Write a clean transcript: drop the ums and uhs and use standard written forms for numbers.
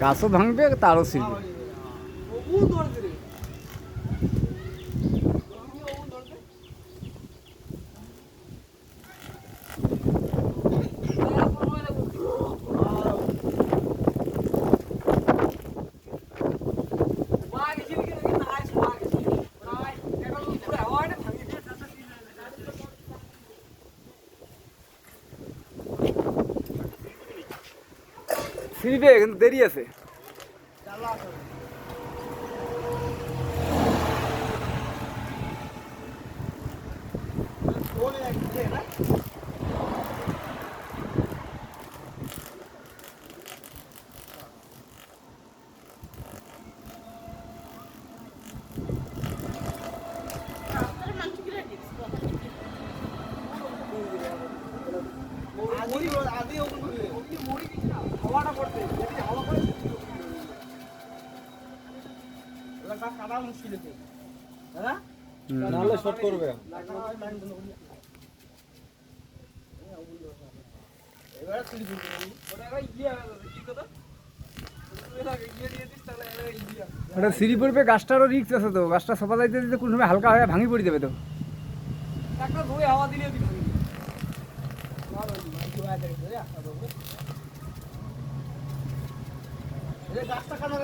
গাছও ভাঙবে তারও ছিঁড়বে। ছিঁড়বে কিন্তু দেরি আছে। নাহলে শর্ট করবে। ওটা সিঁড়ি পড়বে, গাছটারও রিক্স আছে তো, গাছটা সফা যাইতে দিতে কোন সময় হালকা হয়ে ভাঙি পড়ে যাবে তো। গাছটা কাটা